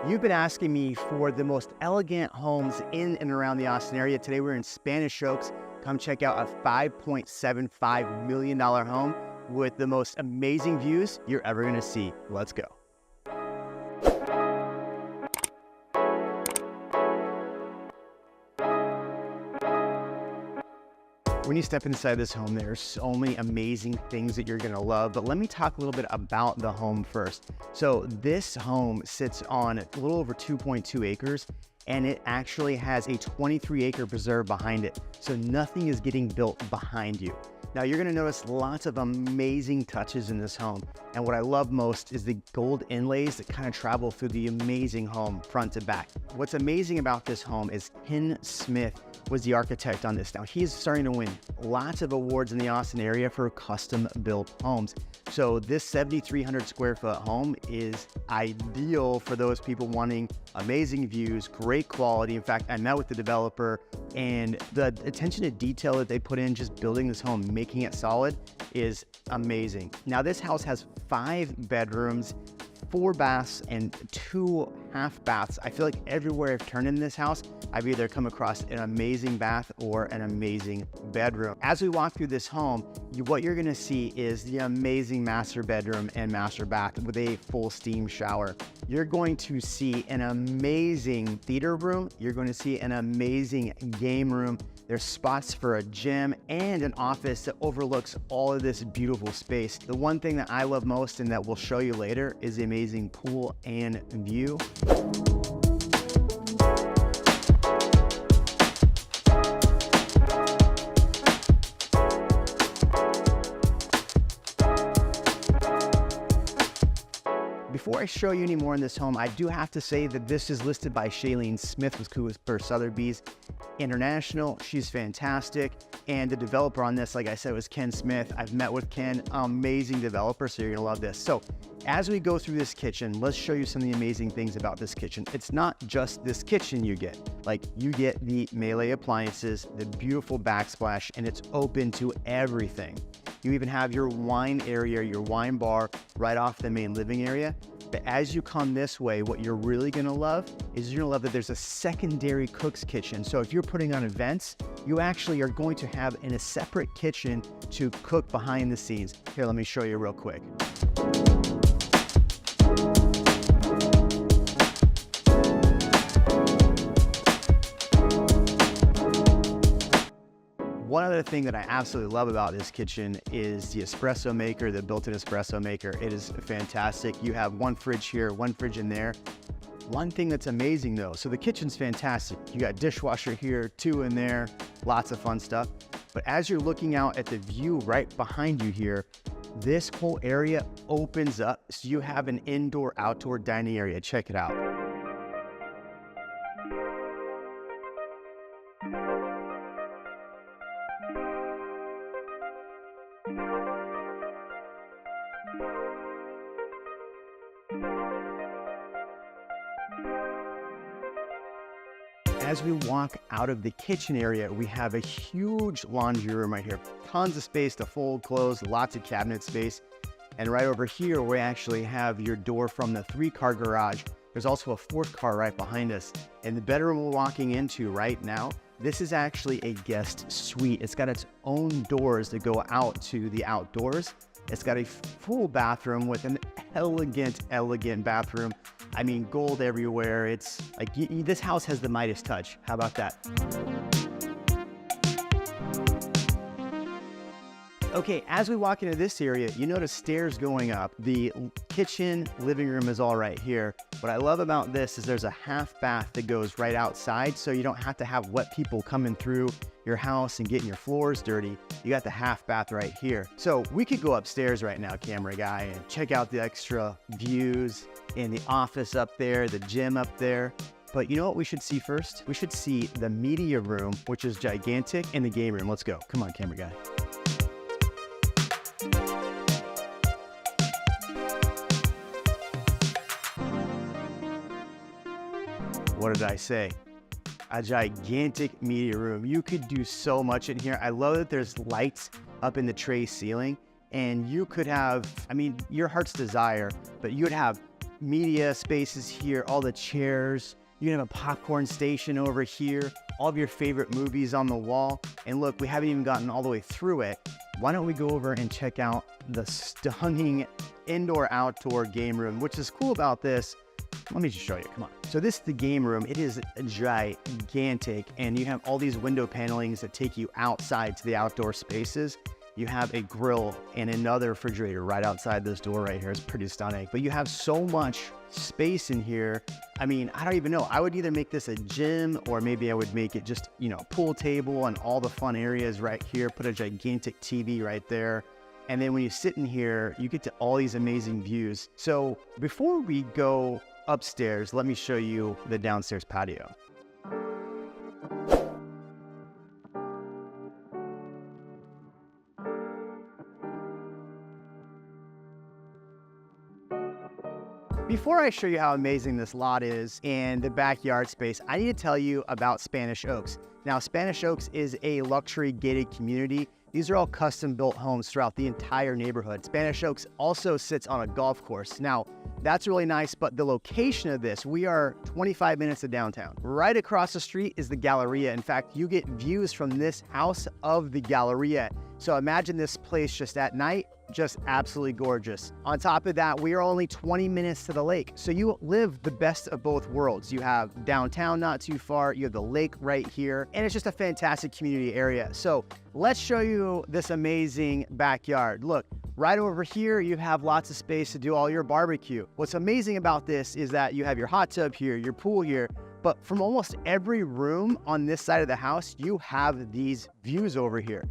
You've been asking me for the most elegant homes in and around the Austin area. Today we're in Spanish Oaks. Come check out a $5.75 million home with the most amazing views you're ever gonna see. Let's go. When you step inside this home, there's so many amazing things that you're gonna love, but let me talk a little bit about the home first. So this home sits on a little over 2.2 acres, and it actually has a 23-acre preserve behind it. So nothing is getting built behind you. Now you're gonna notice lots of amazing touches in this home. And what I love most is the gold inlays that kind of travel through the amazing home front to back. What's amazing about this home is Ken Smith was the architect on this. Now he's starting to win lots of awards in the Austin area for custom built homes. So this 7,300 square foot home is ideal for those people wanting amazing views, great quality. In fact, I met with the developer, and the attention to detail that they put in just building this home, making it solid, is amazing. Now this house has 5 bedrooms, 4 baths, and 2 half baths. I feel like everywhere I've turned in this house, I've either come across an amazing bath or an amazing bedroom. As we walk through this home, what you're gonna see is the amazing master bedroom and master bath with a full steam shower. You're going to see an amazing theater room. You're going to see an amazing game room. There's spots for a gym and an office that overlooks all of this beautiful space. The one thing that I love most and that we'll show you later is the amazing pool and view. Before I show you any more in this home, I do have to say that this is listed by Shailene Smith with for Sotheby's International. She's fantastic. And the developer on this, like I said, was Ken Smith. I've met with Ken, amazing developer, so you're gonna love this. So as we go through this kitchen, let's show you some of the amazing things about this kitchen. It's not just this kitchen you get. Like, you get the Melee appliances, the beautiful backsplash, and it's open to everything. You even have your wine area, your wine bar right off the main living area. But as you come this way, what you're really gonna love is you're gonna love that there's a secondary cook's kitchen. So if you're putting on events, you actually are going to have in a separate kitchen to cook behind the scenes. Here, let me show you real quick. One other thing that I absolutely love about this kitchen is the espresso maker, the built-in espresso maker. It is fantastic. You have one fridge here, one fridge in there. One thing that's amazing though, so the kitchen's fantastic. You got dishwasher here, 2 in there, lots of fun stuff. But as you're looking out at the view right behind you here, this whole area opens up. So you have an indoor-outdoor dining area. Check it out. As we walk out of the kitchen area, we have a huge laundry room right here. Tons of space to fold clothes, lots of cabinet space. And right over here, we actually have your door from the 3-car garage. There's also a 4th car right behind us. And the bedroom we're walking into right now, this is actually a guest suite. It's got its own doors that go out to the outdoors. It's got a full bathroom with an elegant bathroom. I mean, gold everywhere. It's like, this house has the Midas touch. How about that? Okay, as we walk into this area, you notice stairs going up. The kitchen, living room is all right here. What I love about this is there's a half bath that goes right outside, so you don't have to have wet people coming through your house and getting your floors dirty. You got the half bath right here. So we could go upstairs right now, camera guy, and check out the extra views in the office up there, the gym up there. But you know what we should see first? We should see the media room, which is gigantic, and the game room. Let's go. Come on, camera guy. What did I say? A gigantic media room. You could do so much in here. I love that there's lights up in the tray ceiling, and you could have, I mean, your heart's desire, but you would have media spaces here, all the chairs. You can have a popcorn station over here, all of your favorite movies on the wall. And look, we haven't even gotten all the way through it. Why don't we go over and check out the stunning indoor-outdoor game room, which is cool about this. Let me just show you, come on. So this is the game room. It is gigantic, and you have all these window panelings that take you outside to the outdoor spaces. You have a grill and another refrigerator right outside this door right here. It's pretty stunning. But you have so much space in here. I mean, I don't even know. I would either make this a gym, or maybe I would make it just, you know, pool table and all the fun areas right here. Put a gigantic TV right there. And then when you sit in here, you get to all these amazing views. So before we go upstairs, let me show you the downstairs patio. Before I show you how amazing this lot is and the backyard space, I need to tell you about Spanish Oaks. Now, Spanish Oaks is a luxury gated community. These are all custom built homes throughout the entire neighborhood. Spanish Oaks also sits on a golf course. Now, that's really nice, but the location of this, we are 25 minutes to downtown. Right across the street is the Galleria. In fact, you get views from this house of the Galleria. So imagine this place just at night, just absolutely gorgeous. On top of that, we are only 20 minutes to the lake. So you live the best of both worlds. You have downtown not too far, you have the lake right here, and it's just a fantastic community area. So let's show you this amazing backyard. Look, right over here, you have lots of space to do all your barbecue. What's amazing about this is that you have your hot tub here, your pool here, but from almost every room on this side of the house, you have these views over here.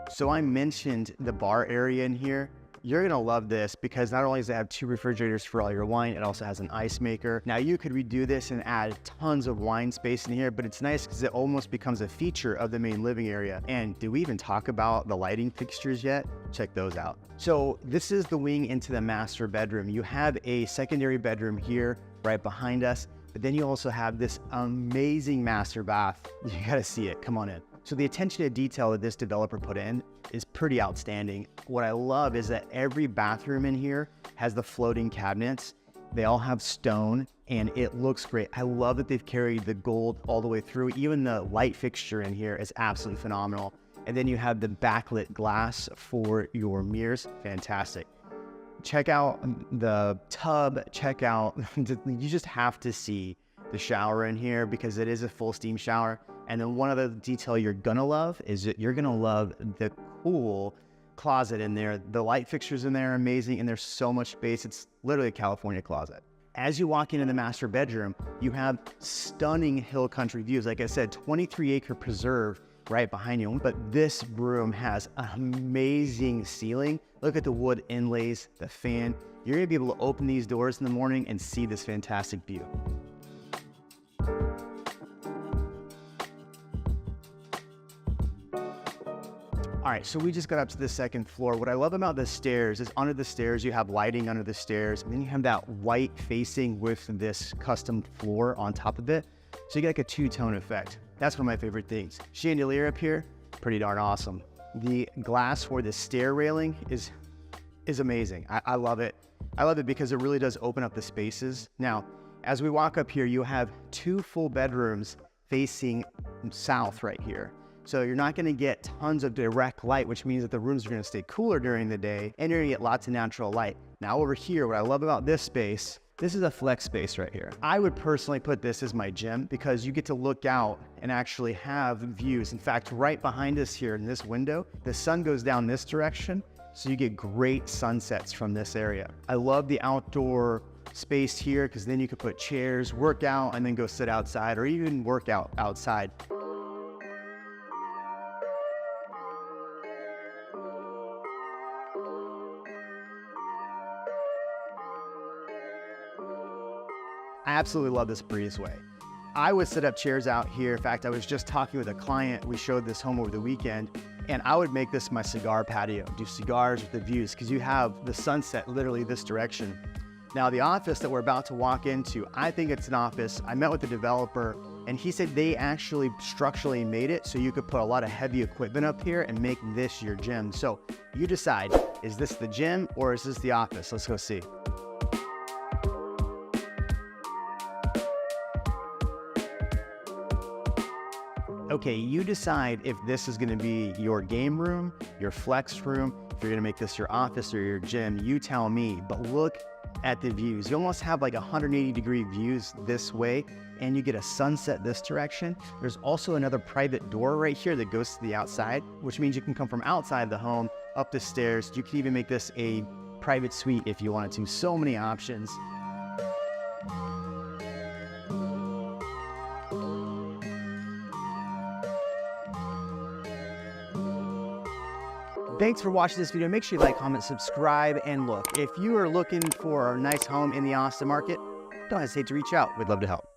So I mentioned the bar area in here. You're gonna love this because not only does it have 2 refrigerators for all your wine, it also has an ice maker. Now you could redo this and add tons of wine space in here, but it's nice because it almost becomes a feature of the main living area. And did we even talk about the lighting fixtures yet? Check those out. So this is the wing into the master bedroom. You have a secondary bedroom here right behind us, but then you also have this amazing master bath. You gotta see it, come on in. So the attention to detail that this developer put in is pretty outstanding. What I love is that every bathroom in here has the floating cabinets. They all have stone and it looks great. I love that they've carried the gold all the way through. Even the light fixture in here is absolutely phenomenal. And then you have the backlit glass for your mirrors, fantastic. Check out the tub, check out, you just have to see the shower in here because it is a full steam shower. And then one other detail you're gonna love is that you're gonna love the cool closet in there. The light fixtures in there are amazing and there's so much space. It's literally a California closet. As you walk into the master bedroom, you have stunning hill country views. Like I said, 23-acre preserve right behind you. But this room has an amazing ceiling. Look at the wood inlays, the fan. You're gonna be able to open these doors in the morning and see this fantastic view. All right, so we just got up to the second floor. What I love about the stairs is under the stairs, you have lighting under the stairs, and then you have that white facing with this custom floor on top of it. So you get like a two-tone effect. That's one of my favorite things. Chandelier up here, pretty darn awesome. The glass for the stair railing is amazing. I love it. I love it because it really does open up the spaces. Now, as we walk up here, you have 2 full bedrooms facing south right here. So you're not gonna get tons of direct light, which means that the rooms are gonna stay cooler during the day and you're gonna get lots of natural light. Now over here, what I love about this space, this is a flex space right here. I would personally put this as my gym because you get to look out and actually have views. In fact, right behind us here in this window, the sun goes down this direction, so you get great sunsets from this area. I love the outdoor space here because then you could put chairs, work out, and then go sit outside or even work out outside. I absolutely love this breezeway. I would set up chairs out here. In fact, I was just talking with a client. We showed this home over the weekend, and I would make this my cigar patio, do cigars with the views, because you have the sunset literally this direction. Now, the office that we're about to walk into, I think it's an office. I met with the developer And he said they actually structurally made it so you could put a lot of heavy equipment up here and make this your gym. So you decide, is this the gym or is this the office? Let's go see. Okay, you decide if this is gonna be your game room, your flex room, if you're gonna make this your office or your gym, you tell me, but look at the views. You almost have like 180-degree views this way, and you get a sunset this direction. There's also another private door right here that goes to the outside, which means you can come from outside the home, up the stairs. You can even make this a private suite if you wanted to. So many options. Thanks for watching this video. Make sure you like, comment, subscribe, and look, if you are looking for a nice home in the Austin market, don't hesitate to reach out. We'd love to help.